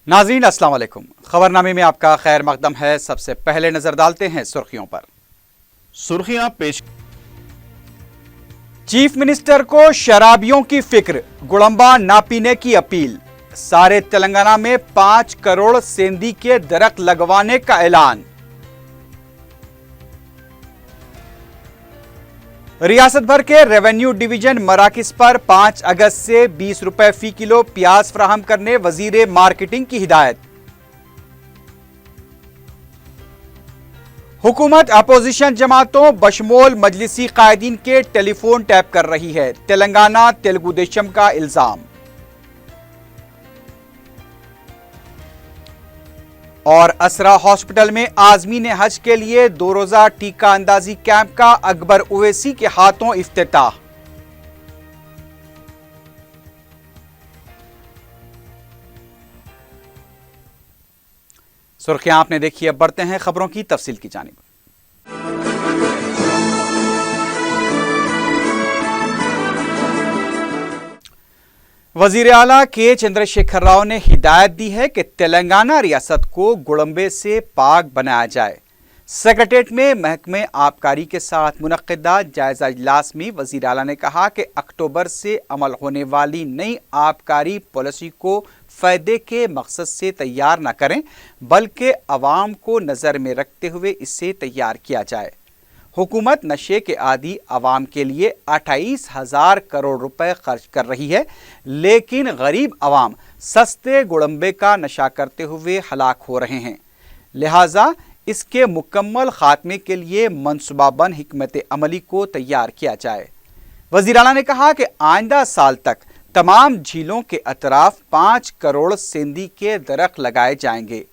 नाज़रीन अस्सलाम वालेकुम। खबरनामे में आपका खैर मकदम है। सबसे पहले नजर डालते हैं सुर्खियों पर। सुर्खियां पेश। चीफ मिनिस्टर को शराबियों की फिक्र, गुड़ंबा ना पीने की अपील। सारे तेलंगाना में 5 करोड़ सेंधी के दरख्त लगवाने का ऐलान। रियासत भर के रेवेन्यू डिवीजन मराकिस पर 5 अगस्त से 20 रुपए फी किलो प्याज फराहम करने वजीर मार्केटिंग की हिदायत। हुकूमत अपोजिशन जमातों बशमोल मजलिसी कायदीन के टेलीफोन टैप कर रही है, तेलंगाना तेलुगु देशम का इल्जाम। और असरा हॉस्पिटल में आजमीन हज के लिए 2 रोजा टीका अंदाजी कैंप का अकबर उवैसी के हाथों इफ्तिताह। सुर्खियां आपने देखी, अब बढ़ते हैं खबरों की तफसील की जानिब। वजीर आला के चंद्रशेखर राव ने हिदायत दी है कि तेलंगाना रियासत को गुड़ंबे से पाक बनाया जाए। सेक्रेटेरिएट में महकमे आबकारी के साथ मुनक्किदा जायजा इजलास में वजीर आला ने कहा कि अक्टूबर से अमल होने वाली नई आबकारी पॉलिसी को फायदे के मकसद से तैयार न करें, बल्कि अवाम को नज़र में रखते हुए इसे तैयार किया जाए। हुकूमत नशे के आदी अवाम के लिए 28,000 करोड़ रुपए खर्च कर रही है, लेकिन गरीब अवाम सस्ते गुड़ंबे का नशा करते हुए हलाक हो रहे हैं। लिहाजा इसके मुकम्मल खात्मे के लिए मनसूबाबंद हिकमत अमली को तैयार किया जाए। वज़ीर आला ने कहा कि आइंदा साल तक तमाम झीलों के अतराफ 5 करोड़ सेंधी के दरख्त लगाए जाएंगे।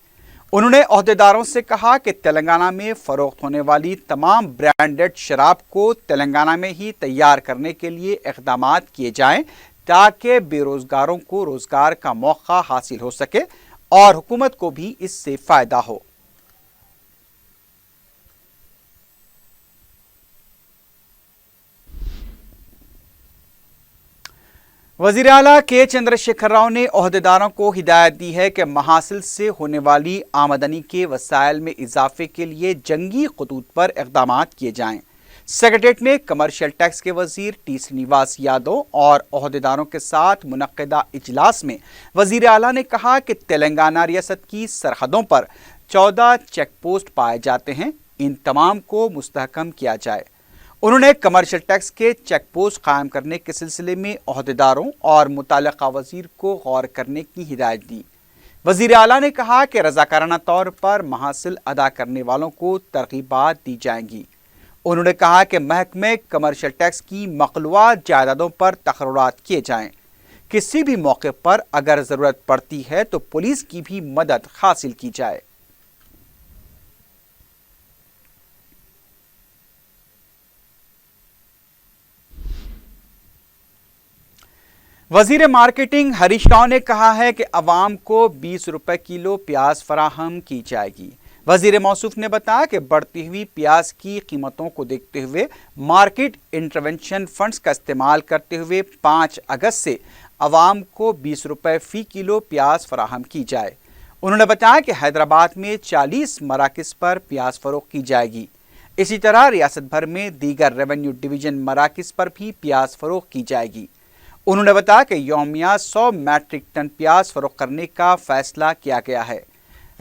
उन्होंने ओहदेदारों से कहा कि तेलंगाना में फरोख्त होने वाली तमाम ब्रांडेड शराब को तेलंगाना में ही तैयार करने के लिए इक़दामात किए जाएं, ताकि बेरोजगारों को रोजगार का मौका हासिल हो सके और हुकूमत को भी इससे फायदा हो। वज़ीर आला के चंद्रशेखर राव ने ओहदेदारों को हिदायत दी है कि महासिल से होने वाली आमदनी के वसाइल में इजाफे के लिए जंगी खतूत पर इक़दामात किए जाएं। सेक्रेटेरिएट में कमर्शियल टैक्स के वजीर टी श्रीनिवास यादव और ओहदेदारों के साथ मुनक्किदा इजलास में वज़ीर आला ने कहा कि तेलंगाना रियासत की सरहदों पर 14 चेक पोस्ट पाए जाते हैं, इन तमाम को मुस्तहकम किया जाए। उन्होंने कमर्शियल टैक्स के चेक पोस्ट कायम करने के सिलसिले में ओहदेदारों और मुताल्लिका वजीर को गौर करने की हिदायत दी। वजीर आला ने कहा कि रज़ाकाराना तौर पर महासिल अदा करने वालों को तरगीबात दी जाएंगी। उन्होंने कहा कि महकमे कमर्शियल टैक्स की मखलूआ जायदादों पर तकर्रुरात किए जाएं। किसी भी मौके पर अगर ज़रूरत पड़ती है तो पुलिस की भी मदद हासिल की जाए। वजीर मार्केटिंग हरीश राव ने कहा है कि अवाम को 20 रुपए किलो प्याज फराहम की जाएगी। वजीर मौसूफ ने बताया कि बढ़ती हुई प्याज की कीमतों को देखते हुए मार्केट इंटरवेंशन फंड्स का इस्तेमाल करते हुए 5 अगस्त से अवाम को 20 रुपए फी किलो प्याज फराहम की जाए। उन्होंने बताया कि हैदराबाद में 40 मराकिस पर प्याज फरोख्त की जाएगी। इसी तरह रियासत भर में दीगर रेवेन्यू डिवीजन मराकिस पर भी प्याज फरोख्त की जाएगी। उन्होंने बताया कि यौमिया 100 मैट्रिक टन प्याज फरोख्त करने का फैसला किया गया है।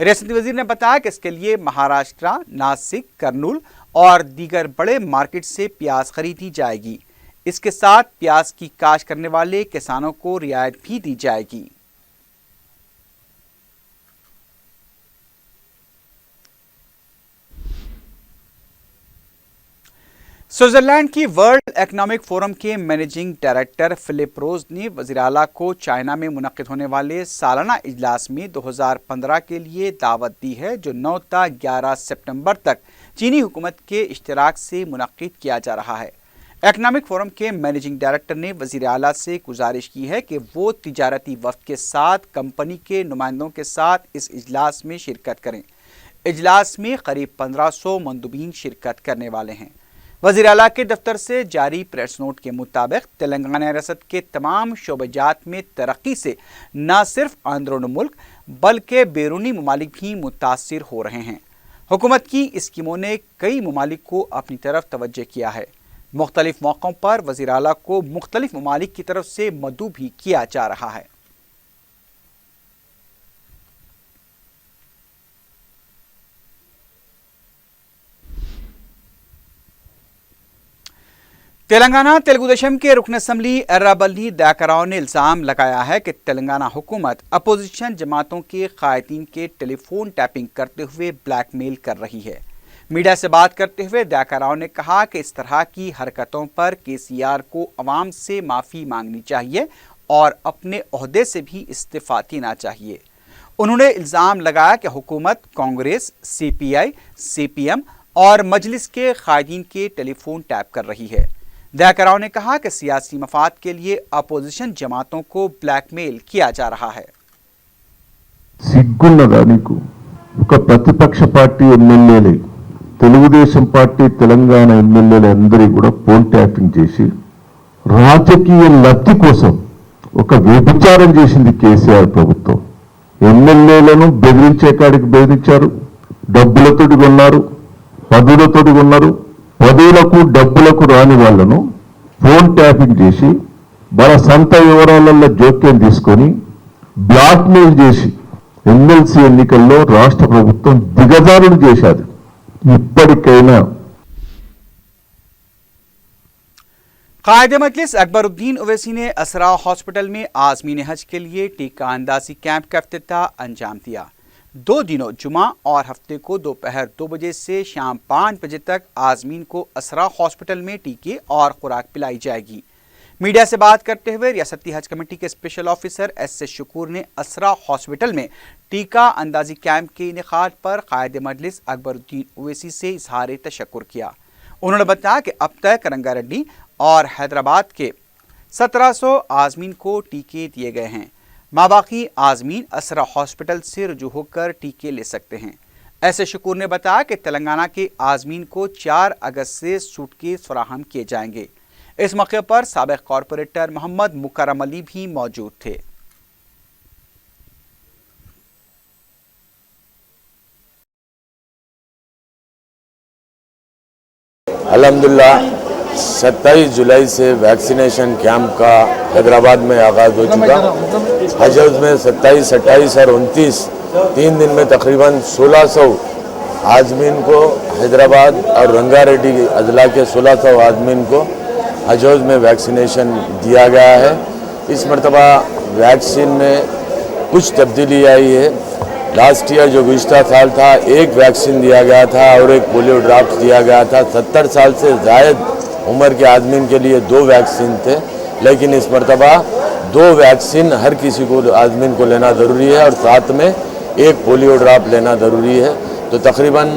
रियासती वजीर ने बताया कि इसके लिए महाराष्ट्र, नासिक, कर्नूल और दीगर बड़े मार्केट से प्याज खरीदी जाएगी। इसके साथ प्याज की काश्त करने वाले किसानों को रियायत भी दी जाएगी। स्विट्जरलैंड की वर्ल्ड इकोनॉमिक फोरम के मैनेजिंग डायरेक्टर फिलिप रोज ने वज़ीर आला को चाइना में मुनक्किद होने वाले सालाना इजलास में 2015 के लिए दावत दी है, जो 9 ta 11 सितंबर तक चीनी हुकूमत के इश्तिराक से मुनक्किद किया जा रहा है। इकोनॉमिक फोरम के मैनेजिंग डायरेक्टर ने वज़ीर आला से गुजारिश की है कि वो तिजारती वफ़द के साथ कंपनी के नुमाइंदों के साथ इस इजलास में शिरकत करें। इजलास में करीब 1500 मंदूबीन शिरकत करने वाले हैं। वज़ीर आला के दफ्तर से जारी प्रेस नोट के मुताबिक तेलंगाना रियासत के तमाम शोबजात में तरक्की से न सिर्फ अंदरून मुल्क बल्कि बैरूनी ममालिक भी मुतासिर हो रहे हैं। हुकूमत की स्कीमों ने कई ममालिक को अपनी तरफ तवज्जो किया है। मुख्तलिफ मौक़ों पर वज़ीर आला को मुख्तलिफ ममालिक की तरफ से मदऊ भी किया जा रहा है। तेलंगाना तेलुगुदेशम के रुकन असम्बली एर्राबल्ली दयाकराव ने इल्ज़ाम लगाया है कि तेलंगाना हुकूमत अपोजिशन जमातों के कायदीन के टेलीफोन टैपिंग करते हुए ब्लैकमेल कर रही है। मीडिया से बात करते हुए दयाकराव ने कहा कि इस तरह की हरकतों पर KCR को अवाम से माफ़ी मांगनी चाहिए और अपने ओहदे से भी इस्तीफ़ा देना चाहिए। उन्होंने इल्ज़ाम लगाया कि हुकूमत कांग्रेस, CPI, CPM और मजलिस के कायदीन के टेलीफोन टैप कर रही है। दयाकराव ने कहा कि सियासी मफाद के लिए अपोजिशन जमातों को ब्लैकमेल किया जा रहा है। సిగ్గున్నదా నీకు? ఒక ప్రతిపక్ష పార్టీ ఎమ్మెల్యేలే తెలుగుదేశం పార్టీ తెలంగాణ ఎమ్మెల్యేలు అందరూ కూడా ఫోన్ ట్యాపింగ్ చేసి రాజకీయ లబ్ధి కోసం ఒక వ్యభిచారం చేసింది కేసీఆర్ ప్రభుత్వం. ఎమ్మెల్యేలను బెదిరించే కాడికి బెదిరించారు, డబ్బులతోటి కొన్నారు, పదవులతోటి కొన్నారు. పదవులకు డబ్బులకు రాని వాళ్ళను ఫోన్ ట్యాపింగ్ చేసి వాళ్ళ సొంత వివరాలలో జోక్యం తీసుకొని బ్లాక్మెయిల్ చేసి ఎమ్మెల్సీ ఎన్నికల్లో రాష్ట్ర ప్రభుత్వం దిగజారులు చేశారు. ఇప్పటికైనా कायद मजलिस अकबरुद्दीन ओवैसी ने असरा हॉस्पिटल में आज़मीन हज के लिए टीका अंदाजी कैंप का इफ्तिताह अंजाम दिया। 2 दिनों जुमा और हफ्ते को दोपहर 2 बजे से शाम 5 बजे तक आज़मीन को असरा हॉस्पिटल में टीके और खुराक पिलाई जाएगी। मीडिया से बात करते हुए रियासती हज कमेटी के स्पेशल ऑफिसर S शुकूर ने असरा हॉस्पिटल में टीका अंदाजी कैंप के इनेकाद पर कायद मजलिस अकबरुद्दीन ओवैसी से इजहार तशक्कुर किया। उन्होंने बताया कि अब तक रंगारेड्डी और हैदराबाद के 1700 आज़मीन को टीके दिए गए हैं। माबाकी आज़मीन असरा हॉस्पिटल से रुजू होकर टीके ले सकते हैं। S शुकूर ने बताया कि तेलंगाना के आज़मीन को 4 अगस्त से सूटकेस फराहम किए जाएंगे। इस मौके पर साबिक कॉरपोरेटर मोहम्मद मुकर्रम अली भी मौजूद थे। अल्हम्दुलिल्लाह 27 जुलाई से वैक्सीनेशन कैंप का हैदराबाद में आगाज़ हो चुका। हज हाउस में 27, 28 और 29 3 दिन में तकरीबन 1600 आज़मीन को हैदराबाद और रंगारेड्डी अजला के 1600 आज़मीन को हज हाउस में वैक्सीनेशन दिया गया है। इस मरतबा वैक्सीन में कुछ तब्दीली आई है। लास्ट ईयर जो गुज़िश्ता साल था एक वैक्सीन दिया गया था और एक पोलियो ड्रॉप्स दिया गया था। 70 साल से ज़ायद उम्र के आदमी के लिए 2 वैक्सीन थे, लेकिन इस मरतबा 2 वैक्सीन हर किसी को आदमी को लेना ज़रूरी है और साथ में एक पोलियो ड्रॉप लेना ज़रूरी है। तो तकरीबन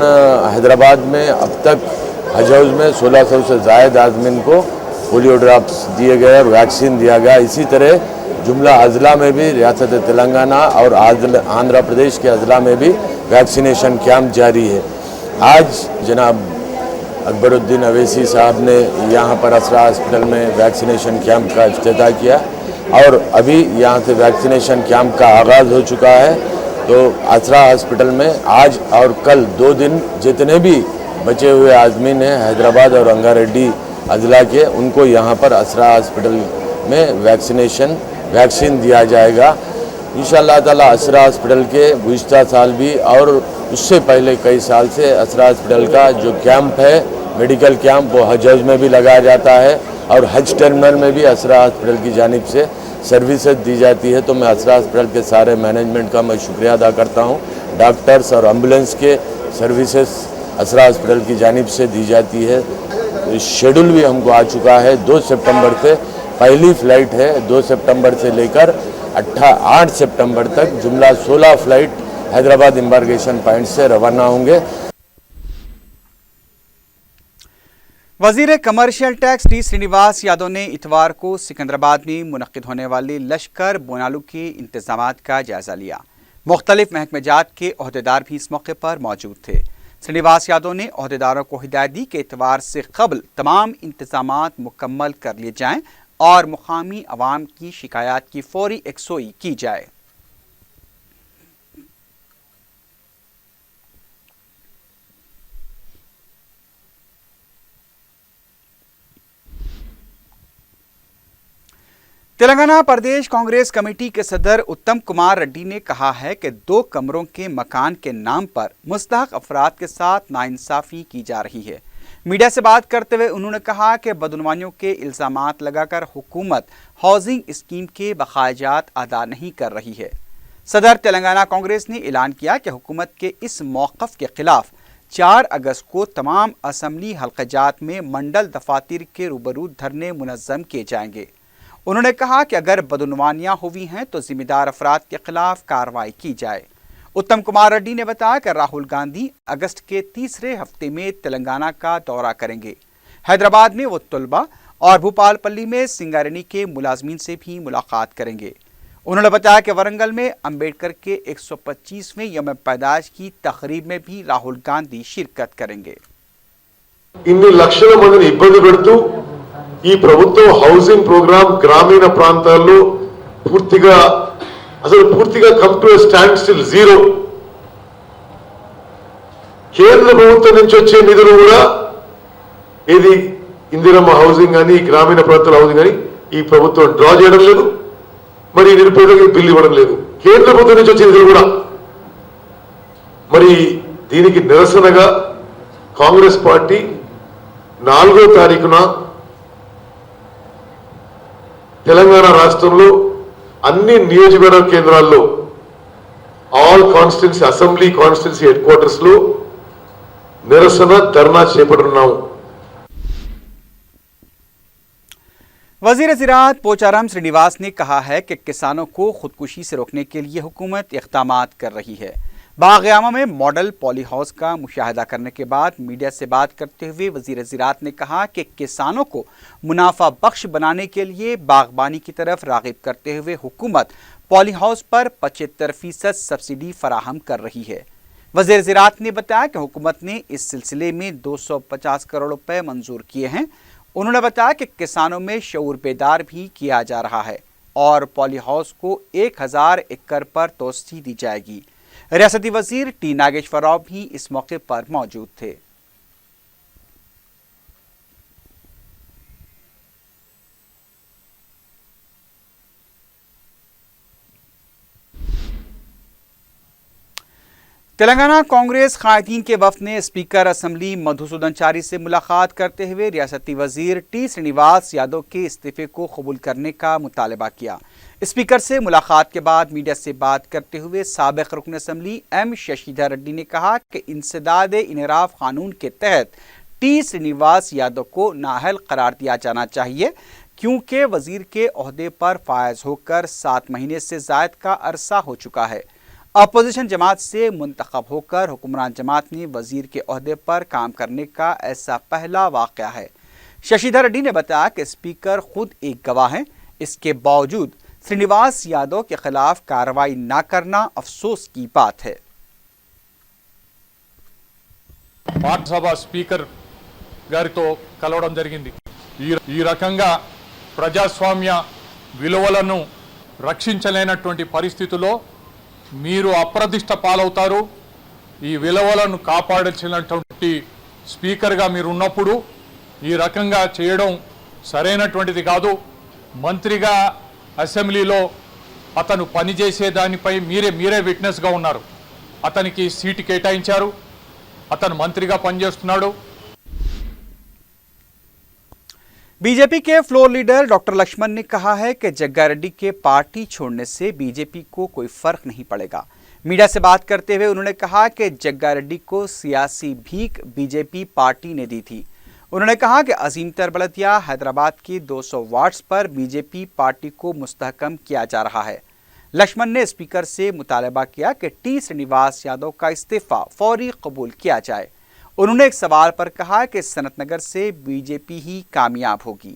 हैदराबाद में अब तक हज हाउस में 1600 से ज़ायद आदमी को पोलियो ड्रॉप्स दिए गए और वैक्सीन दिया गया। इसी तरह जुमला अजला में भी रियासत तेलंगाना और आंध्र प्रदेश के अजला में भी वैक्सीनेशन कैंप जारी है। आज जनाब अकबरुद्दीन ओवैसी साहब ने यहाँ पर असरा हॉस्पिटल में वैक्सीनेशन कैंप का इफ्तिताह किया और अभी यहाँ से वैक्सीनेशन कैंप का आगाज़ हो चुका है। तो असरा हॉस्पिटल में आज और कल 2 दिन जितने भी बचे हुए आज़मीन हैं हैदराबाद और रंगारेड्डी अजला के, उनको यहाँ पर असरा हॉस्पिटल में वैक्सीन दिया जाएगा। इंशाअल्लाह ताला असरा हॉस्पिटल के गुज़िश्ता साल भी और उससे पहले कई साल से असरा हॉस्पिटल का जो कैंप है मेडिकल कैंप वो हज हाउस में भी लगाया जाता है और हज टर्मिनल में भी असरा हॉस्पिटल की जानिब से सर्विसेज दी जाती है। तो मैं असरा हॉस्पिटल के सारे मैनेजमेंट का मैं शुक्रिया अदा करता हूँ। डॉक्टर्स और एम्बुलेंस के सर्विसेज असरा हॉस्पिटल की जानिब से दी जाती है। शेड्यूल भी हमको आ चुका है। 2 सितंबर से पहली फ़्लाइट है। 2 सितंबर से लेकर 8 सितंबर तक जुमला 16 फ़्लाइट हैदराबाद एम्बार्केशन पॉइंट से रवाना होंगे। वज़ीर commercial tax T Srinivas Yadav ने इतवार को सिकंदराबाद में मुनक्किद होने वाले लश्कर बोनालू के इंतजामात का जायजा लिया। मुख्तलिफ महकमेजात के ओहदेदार भी इस मौके पर मौजूद थे। श्रीनिवास यादव ने ओहदेदारों को हिदायत दी कि इतवार से कबल तमाम इंतजामात मुकम्मल कर लिए जाएं और मुकामी अवाम की शिकायत की फौरी यकसोई की जाए। तेलंगाना प्रदेश कांग्रेस कमेटी के सदर उत्तम कुमार रेड्डी ने कहा है कि 2 कमरों के मकान के नाम पर मुस्तहक अफराद के साथ नाइंसाफी की जा रही है। मीडिया से बात करते हुए उन्होंने कहा कि बदनुमानियों के इल्जामात लगाकर हुकूमत हाउसिंग स्कीम के बकायाजात अदा नहीं कर रही है। सदर तेलंगाना कांग्रेस ने ऐलान किया कि हुकूमत के इस मौक़िफ़ के खिलाफ 4 अगस्त को तमाम असम्बली हल्क़ाजात में मंडल दफातर के रूबरू धरने मुनज़्ज़म किए जाएंगे। उन्होंने कहा कि अगर बदनुमानियां हुई हैं तो जिम्मेदार अफराद के खिलाफ कार्रवाई की जाए। उत्तम कुमार रेड्डी ने बताया कि राहुल गांधी अगस्त के तीसरे हफ्ते में तेलंगाना का दौरा करेंगे। हैदराबाद में वो तलबा और भूपालपल्ली में सिंगारेनी के मुलाजमीन से भी मुलाकात करेंगे। उन्होंने बताया कि वरंगल में अंबेडकर के 125वें यौम पैदाइश की तकरीब में भी राहुल गांधी शिरकत करेंगे। इन्नी లక్షల మందిని ఇబ్బంది పెడుతూ ఈ ప్రభుత్వం హౌసింగ్ ప్రోగ్రామ్ గ్రామీణ ప్రాంతాల్లో పూర్తిగా come to stand still zero. కేంద్ర ప్రభుత్వం నుంచి వచ్చే నిధులు కూడా ఇది ఇందిరమ్మ హౌసింగ్ అని గ్రామీణ ప్రాంతాల హౌసింగ్ అని ఈ ప్రభుత్వం డ్రా చేయడం లేదు. మరి నిరుపేదలకు బిల్లు ఇవ్వడం లేదు. కేంద్ర ప్రభుత్వం నుంచి వచ్చే నిధులు కూడా. మరి దీనికి నిరసనగా కాంగ్రెస్ పార్టీ 4వ తారీఖున తెలంగాణ రాష్ట్రంలో అన్ని నియోజకవర్గ కేంద్రాల్లో all constituency assembly constituency head quarters లో నిరసన ధర్నా చేపడుతున్నాము। वजीर ज़राअत पोचाराम श्रीनिवास ने कहा है कि किसानों को खुदकुशी से रोकने के लिए हुकूमत इक़दामात कर रही है। बाग़यामा में मॉडल पॉली हाउस का मुशाहिदा करने के बाद मीडिया से बात करते हुए वजीर ज़राअत ने कहा कि किसानों को मुनाफा बख्श बनाने के लिए बागबानी की तरफ राग़िब करते हुए हुकूमत पॉली हाउस पर 75% सब्सिडी फराहम कर रही है। वजीर ज़राअत ने बताया कि हुकूमत ने इस सिलसिले में 250 करोड़ रुपए मंजूर किए हैं। उन्होंने बताया कि किसानों में शऊर बेदार भी किया जा रहा है और पॉली हाउस को 1000 एकड़ पर तोसी दी जाएगी। रियासती वजीर टी नागेश्वर राव भी इस मौके पर मौजूद थे। तेलंगाना कांग्रेस कायदीन के वफ्द ने स्पीकर असम्बली मधुसूदन चारी से मुलाकात करते हुए रियासती वजीर टी श्रीनिवास यादव के इस्तीफे को कबूल करने का मुतालबा किया। स्पीकर से मुलाकात के बाद मीडिया से बात करते हुए साबिक रुकन असम्बली एम शशिधर रेड्डी ने कहा कि इंसदाद इनराफ कानून के तहत टी श्रीनिवास यादव को नाअहल करार दिया जाना चाहिए, क्योंकि वजीर के ओहदे पर फायज होकर 7 महीने से ज़ायद का अरसा हो चुका है। अपोजिशन जमात से मुंतखब होकर हुक्मरान जमात ने वजीर के ओहदे पर काम करने का ऐसा पहला वाक़या है। शशिधर रेड्डी ने बताया कि स्पीकर खुद एक गवाह हैं, इसके बावजूद श्रीनिवास यादव के खिलाफ कार्रवाई न करना अफसोस की बात है। పార్టీసభ స్పీకర్ గారితో కలవడం జరిగింది। ఈ రకంగా ప్రజాస్వామ్య విలువలను రక్షించలేనటువంటి పరిస్థితుల్లో మీరు అప్రదిష్ట పాలవుతారు। ఈ విలువలను కాపాడాల్సినటువంటి స్పీకర్గా మీరు ఉన్నప్పుడు ఈ రకంగా చేయడం సరైనటువంటిది కాదు। మంత్రిగా అసెంబ్లీలో అతను పనిచేసే దానిపై మీరే విట్నెస్గా ఉన్నారు। అతనికి సీటు కేటాయించారు, అతను మంత్రిగా పనిచేస్తున్నాడు। बीजेपी के फ्लोर लीडर डॉक्टर लक्ष्मण ने कहा है कि जग्गा रेड्डी के पार्टी छोड़ने से बीजेपी को कोई फर्क नहीं पड़ेगा। मीडिया से बात करते हुए उन्होंने कहा कि जग्गा रेड्डी को सियासी भीख बीजेपी पार्टी ने दी थी। उन्होंने कहा कि अजीम तरबलदिया हैदराबाद के 200 वार्ड्स पर बीजेपी पार्टी को मुस्तहकम किया जा रहा है। लक्ष्मण ने स्पीकर से मुतालबा किया कि टी श्रीनिवास यादव का इस्तीफा फौरी कबूल किया जाए। उन्होंने एक सवाल पर कहा कि सनतनगर से बीजेपी ही कामयाब होगी।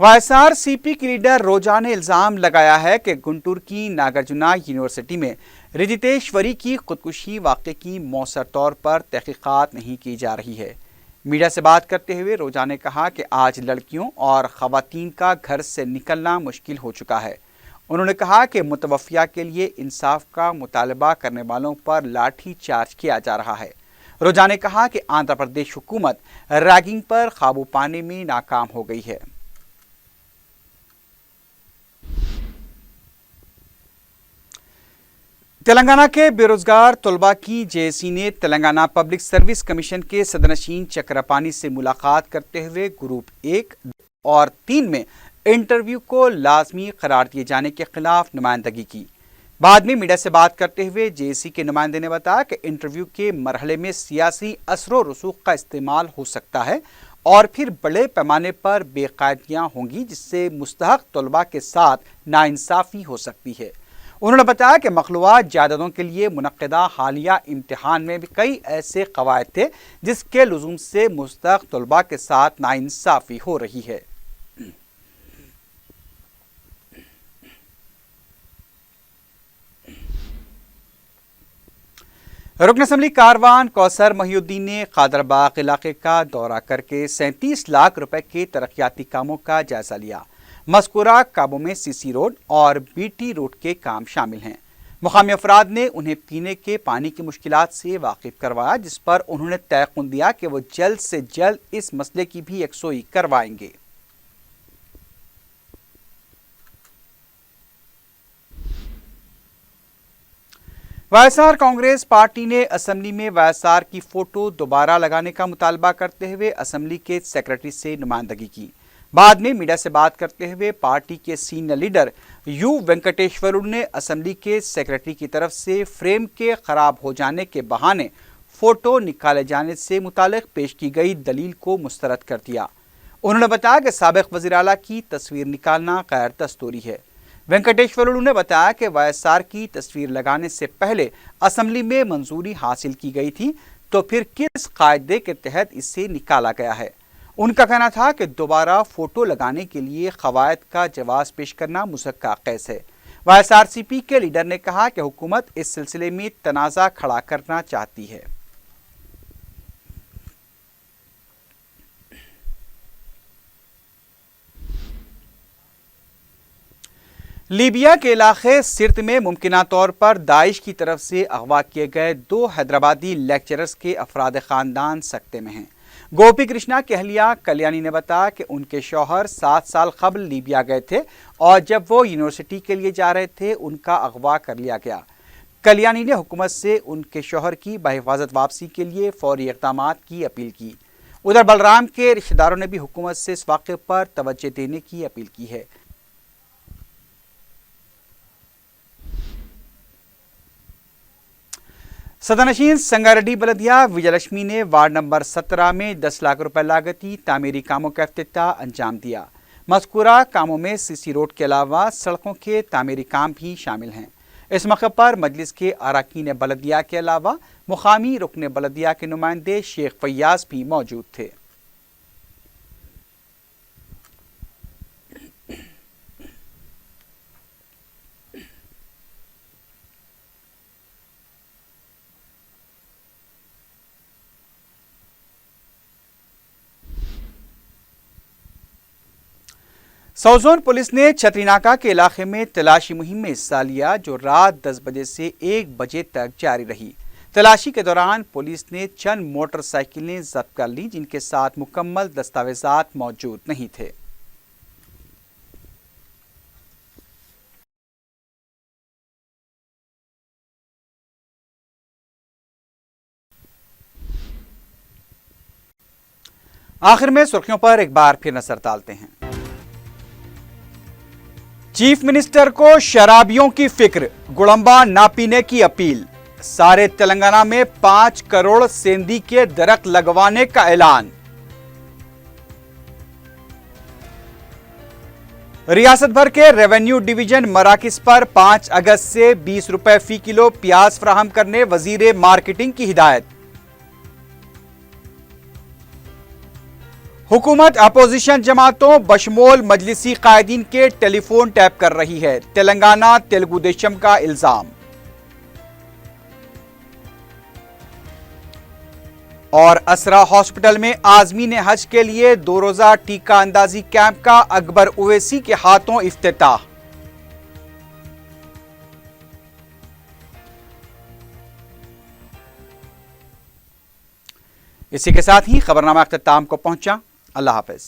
वाईएसआरसीपी की लीडर रोजा ने इल्जाम लगाया है कि गुंटूर की नागार्जुना यूनिवर्सिटी में रिजितेश्वरी की खुदकुशी वाक़े की मौसर तौर पर तहकीकात नहीं की जा रही है। मीडिया से बात करते हुए रोजा ने कहा कि आज लड़कियों और ख़वातीन का घर से निकलना मुश्किल हो चुका है। उन्होंने कहा कि मुतवफ़िया के लिए इंसाफ का मुतालबा करने वालों पर लाठी चार्ज किया जा रहा है। रोजा ने कहा कि आंध्र प्रदेश हुकूमत रैगिंग पर काबू पाने में नाकाम हो गई है। तेलंगाना के बेरोजगार तलबा की जेएसी ने तेलंगाना पब्लिक सर्विस कमीशन के सदनशीन चक्रपानी से मुलाकात करते हुए ग्रुप 1 और 3 में इंटरव्यू को लाजमी करार दिए जाने के खिलाफ नुमाइंदगी की। बाद में मीडिया से बात करते हुए जेएसी के नुमाइंदे ने बताया कि इंटरव्यू के मरहले में सियासी असर रसूख का इस्तेमाल हो सकता है और फिर बड़े पैमाने पर बेकायदियाँ होंगी, जिससे मुस्तहक तलबा के साथ नाइंसाफ़ी हो सकती है। उन्होंने बताया कि मखलूआत जायदादों के लिए मुनक्किदा हालिया इम्तिहान में भी कई ऐसे कवायद थे जिसके लुज़ूम से मुस्तहक तलबा के साथ नाइंसाफ़ी हो रही है। रुकन असम्बली कारवान कौसर महिउद्दीन ने कादरबाग इलाके का दौरा करके 37 लाख रुपए के तरक्याती कामों का जायजा लिया। मज़कूरा कामों में सीसी रोड और बीटी रोड के काम शामिल हैं। मुकामी अफराद ने उन्हें पीने के पानी की मुश्किलात से वाकिफ करवाया, जिस पर उन्होंने तयक़ुन दिया कि वो जल्द से जल्द इस मसले की भी यकसोई करवाएंगे। वाईएसआर कांग्रेस पार्टी ने असेंबली में वाईएसआर की फोटो दोबारा लगाने का मुतालबा करते हुए असेंबली के सेक्रेटरी से नुमाइंदगी की। बाद में मीडिया से बात करते हुए पार्टी के सीनियर लीडर यू वेंकटेश्वरू ने असेंबली के सेक्रेटरी की तरफ से फ्रेम के खराब हो जाने के बहाने फोटो निकाले जाने से मुतालिक पेश की गई दलील को मुस्तरद कर दिया। उन्होंने बताया कि साबिक वज़ीर आला की तस्वीर निकालना गैर दस्तूरी है। वेंकटेश्वरू ने बताया कि वाईएसआर की तस्वीर लगाने से पहले असेंबली में मंजूरी हासिल की गई थी, तो फिर किस कायदे के तहत इसे निकाला गया है। उनका कहना था कि दोबारा फोटो लगाने के लिए कवायद का जवाब पेश करना मुसक्का कैस है। वाईएसआरसीपी के लीडर ने कहा कि हुकूमत इस सिलसिले में तनाज़ा खड़ा करना चाहती है। लीबिया के इलाके सिर्त में मुमकिना तौर पर दाइश की तरफ से अगवा किए गए 2 हैदराबादी लेक्चरर्स के अफराद ख़ानदान सकते में हैं। गोपी कृष्णा की अहलिया कल्याणी ने बताया कि उनके शौहर 7 साल कबल लीबिया गए थे और जब वो यूनिवर्सिटी के लिए जा रहे थे उनका अगवा कर लिया गया। कल्याणी ने हुकूमत से उनके शौहर की बहिफाजत वापसी के लिए फौरी इक़दामात की अपील की। उधर बलराम के रिश्तेदारों ने भी हुकूमत से इस वाक़े पर तवज्जो देने की अपील की है। सदनशीन संगारेड्डी बलदिया विजयलक्ष्मी ने वार्ड नंबर 17 में 10 लाख रुपए लागती तामीरी कामों का इफ्तिताह अंजाम दिया। मज़कूरा कामों में सीसी रोड के अलावा सड़कों के तामीरी काम भी शामिल हैं। इस मौके पर मजलिस के अरकान बलदिया के अलावा मुकामी रुकन बलदिया के नुमाइंदे शेख फैयाज भी मौजूद थे। साउथ जोन पुलिस ने छतरीनाका के इलाके में तलाशी मुहिम में हिस्सा लिया, जो रात 10 बजे से 1 बजे तक जारी रही। तलाशी के दौरान पुलिस ने चंद मोटरसाइकिलें जब्त कर ली, जिनके साथ मुकम्मल दस्तावेजात मौजूद नहीं थे। आखिर में सुर्खियों पर एक बार फिर नजर डालते हैं। चीफ मिनिस्टर को शराबियों की फिक्र, गुड़ंबा ना पीने की अपील। सारे तेलंगाना में 5 करोड़ सेंधी के दरख्त लगवाने का ऐलान। रियासत भर के रेवेन्यू डिवीजन मराकिज पर 5 अगस्त से 20 रुपए फी किलो प्याज फराहम करने वजीर मार्केटिंग की हिदायत। हुकूमत अपोजिशन जमातों बशमोल मजलिसी कायदीन के टेलीफोन टैप कर रही है, तेलंगाना तेलुगु देशम का इल्जाम। और असरा हॉस्पिटल में आजमीन हज के लिए 2 रोजा टीका अंदाजी कैंप का अकबर ओवैसी के हाथों इफ्तिताह। इसी के साथ ही खबरनामा अख्ताम को पहुंचा। अल्लाह हाफिज।